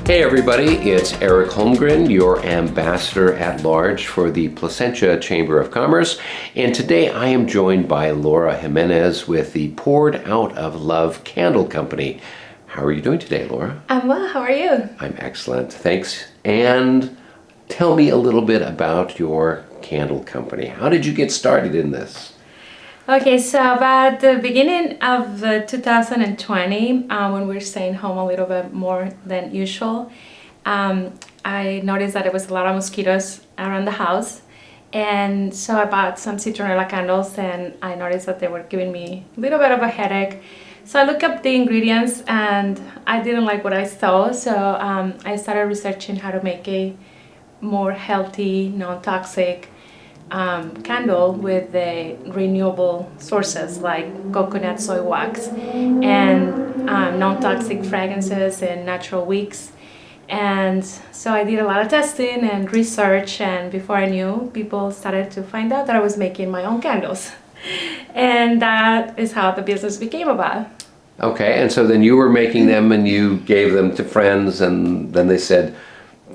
Hey everybody, it's Eric Holmgren, your ambassador at large for the Placentia Chamber of Commerce, and today I am joined by Laura Jimenez with the Poured Out of Love Candle Company. How are you doing today, Laura? I'm well, how are you? I'm excellent, thanks. And tell me a little bit about your candle company. How did you get started in this? Okay, so about the beginning of 2020, when we were staying home a little bit more than usual, I noticed that there was a lot of mosquitoes around the house. And so I bought some citronella candles and I noticed that they were giving me a little bit of a headache. So I looked up the ingredients and I didn't like what I saw. So I started researching how to make a more healthy, non-toxic candle with the renewable sources like coconut soy wax and non-toxic fragrances and natural wicks. And so I did a lot of testing and research, and before I knew, people started to find out that I was making my own candles. And that is how the business became about. Okay, and so then you were making them and you gave them to friends, and then they said...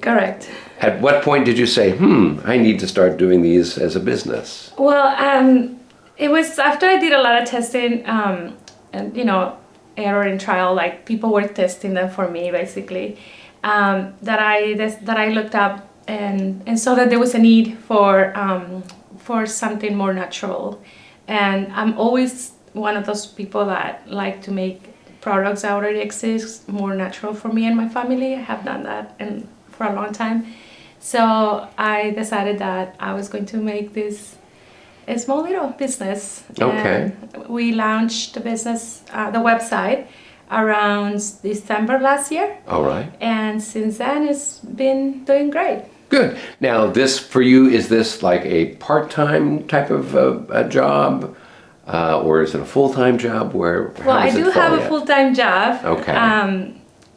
Correct. At what point did you say, I need to start doing these as a business? Well, it was after I did a lot of testing, and error and trial, like people were testing them for me basically, that I looked up and saw that there was a need for something more natural. And I'm always one of those people that like to make products that already exist more natural for me and my family. I have done that for a long time. So I decided that I was going to make this a small little business. Okay. And we launched the business, the website, around December last year. All right. And since then, it's been doing great. Good. Now, this for you, is this like a part-time type of a job? Or is it a full-time job? Well, I do have a full-time job. Okay.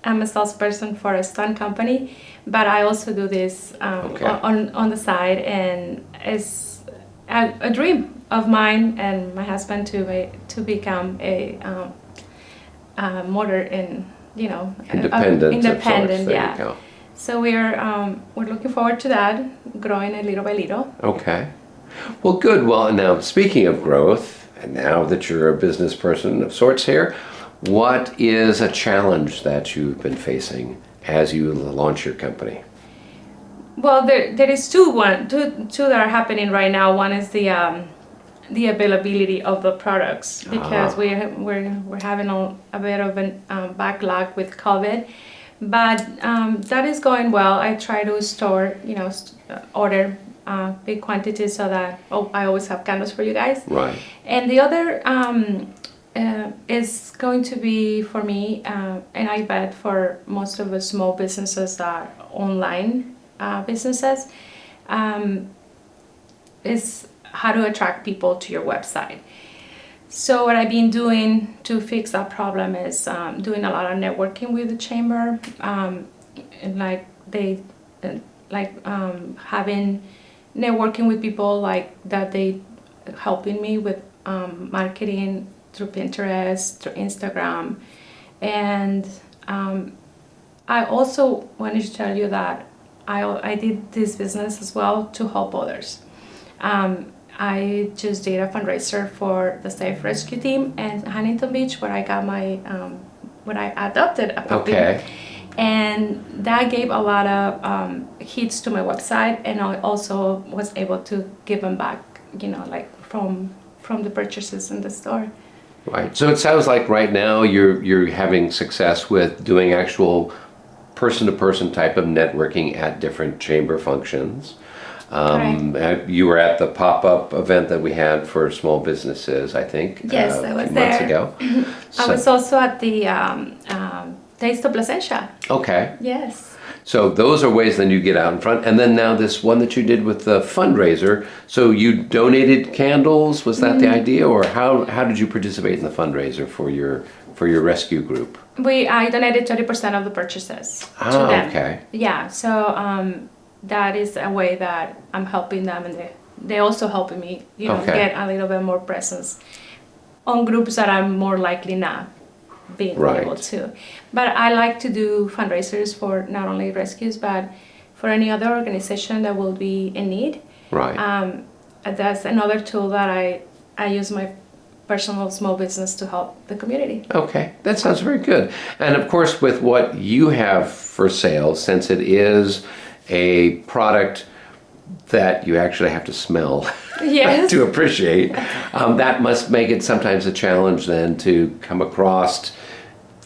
I'm a salesperson for a stunt company, but I also do this on the side, and it's a dream of mine and my husband to become a motor in independent. There Yeah. you go. So we're looking forward to that, growing it little by little. Okay. Well, good. Well, now speaking of growth, and now that you're a business person of sorts here, what is a challenge that you've been facing as you launch your company? Well, there is two that are happening right now. One is the availability of the products, because we're having a bit of a backlog with COVID, but that is going well. I try to store, order big quantities so that I always have candles for you guys. Right. And the other is going to be for me, and I bet for most of the small businesses that are online businesses, is how to attract people to your website. So what I've been doing to fix that problem is doing a lot of networking with the chamber, and having networking with people like that, they helping me with marketing through Pinterest, through Instagram. And I also wanted to tell you that I did this business as well to help others. I just did a fundraiser for the Safe Rescue Team in Huntington Beach, where I got my, where I adopted a puppy. Okay. And that gave a lot of hits to my website, and I also was able to give them back, from the purchases in the store. Right. So it sounds like right now you're having success with doing actual person-to-person type of networking at different chamber functions. You were at the pop-up event that we had for small businesses, I think. Yes, I was a few there. Months ago. I was also at the Taste of Placentia. Okay. Yes. So those are ways then you get out in front. And then now this one that you did with the fundraiser, so you donated candles, was that the idea? Or how did you participate in the fundraiser for your rescue group? I donated 30% of the purchases to them. Okay. Yeah, so that is a way that I'm helping them, and they also helping me, get a little bit more presence on groups that I'm more likely not being Right. able to. But I like to do fundraisers for not only rescues, but for any other organization that will be in need. Right. That's another tool that I use my personal small business to help the community. Okay, that sounds very good. And of course, with what you have for sale, since it is a product that you actually have to smell Yes. to appreciate, that must make it sometimes a challenge then to come across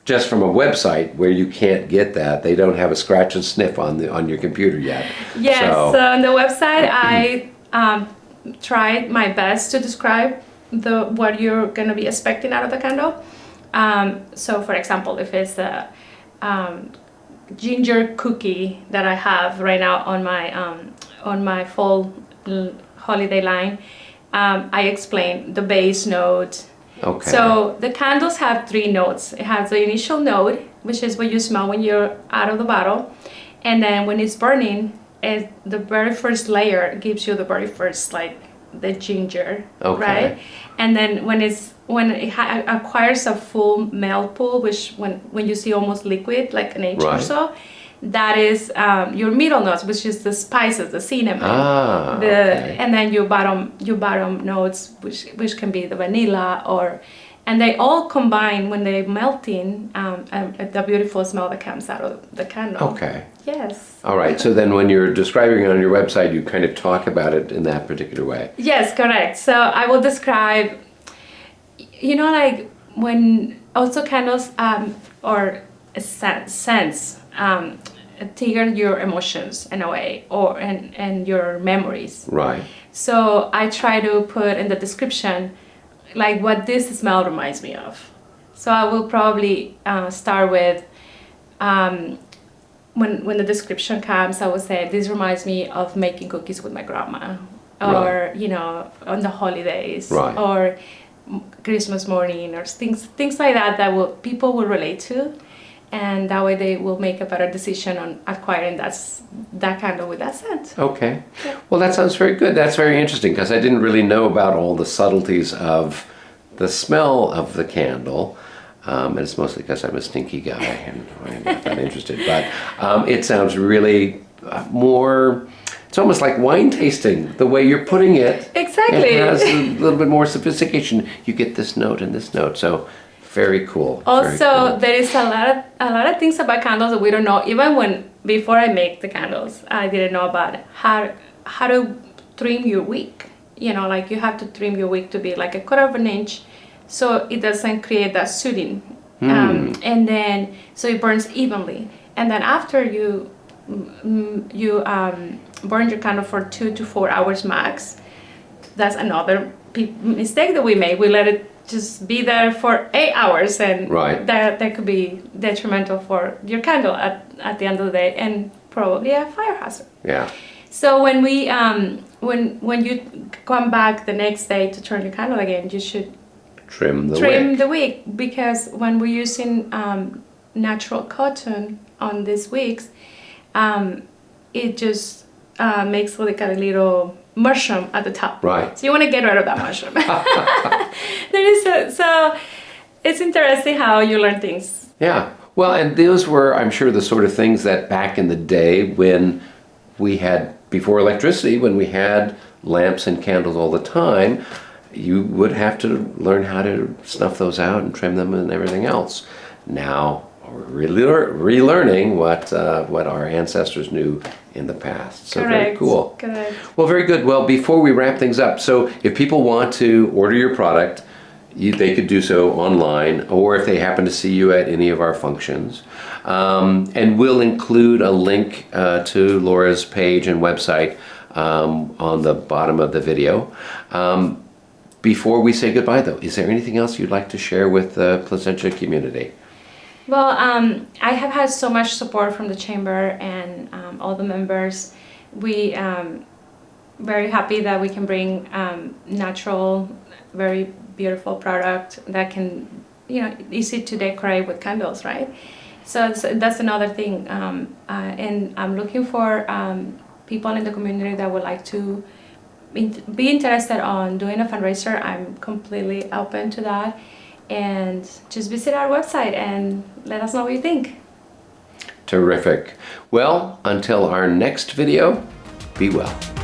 just from a website where you can't get that. They don't have a scratch and sniff on your computer yet. Yes, so on the website, I tried my best to describe what you're going to be expecting out of the candle. So, for example, if it's a ginger cookie that I have right now on my fall holiday line, I explain the base note. Okay. So the candles have 3 notes. It has the initial note, which is what you smell when you're out of the bottle, and then when it's burning, the very first layer gives you the very first, like, the ginger, Okay. right? And then when it acquires a full melt pool, which when you see almost liquid, like an inch or Right. so, that is your middle notes, which is the spices, the cinnamon, Okay. and then your bottom notes, which can be the vanilla, and they all combine when they're melting, the beautiful smell that comes out of the candle. Okay. Yes. All right. So then when you're describing it on your website, you kind of talk about it in that particular way. Yes, correct. So I will describe, like when also candles or scents trigger your emotions in a way, and your memories. Right. So I try to put in the description like what this smell reminds me of. So I will probably start with when the description comes, I will say this reminds me of making cookies with my grandma, or on the holidays, Right. or Christmas morning, or things like that people will relate to, and that way they will make a better decision on acquiring that candle with that scent. Okay. Well, that sounds very good. That's very interesting because I didn't really know about all the subtleties of the smell of the candle. And it's mostly because I'm a stinky guy and I'm not that interested. But it sounds really more, it's almost like wine tasting, the way you're putting it. Exactly. It has a little bit more sophistication. You get this note and this note. So very cool. Also, Very cool. there is a lot of things about candles that we don't know. Even before I make the candles, I didn't know about how to trim your wick. Like you have to trim your wick to be like a quarter of an inch, so it doesn't create that sooting. And then so it burns evenly. And then after you burn your candle for 2 to 4 hours max. That's another mistake that we made. We let it just be there for 8 hours, and Right. that could be detrimental for your candle at the end of the day, and probably a fire hazard. Yeah. So when we when you come back the next day to turn your candle again, you should Trim the trim wick. the wick, because when we're using natural cotton on these wicks, it just makes like a little mushroom at the top. Right. So you want to get rid of that mushroom. So it's interesting how you learn things. Yeah. Well, and those were, I'm sure, the sort of things that back in the day when we had, before electricity, when we had lamps and candles all the time, you would have to learn how to snuff those out and trim them and everything else. Now, we're relearning what our ancestors knew in the past. So Correct. very cool. Correct. Well, very good. Well, before we wrap things up, so if people want to order your product, they could do so online, or if they happen to see you at any of our functions. And we'll include a link to Laura's page and website on the bottom of the video. Before we say goodbye, though, is there anything else you'd like to share with the Placentia community? Well, I have had so much support from the chamber and all the members. We very happy that we can bring natural, very beautiful product that can, easy to decorate with candles, right? So that's another thing. And I'm looking for people in the community that would like to be interested on doing a fundraiser. I'm completely open to that. and just visit our website and let us know what you think. Terrific. Well, until our next video, be well.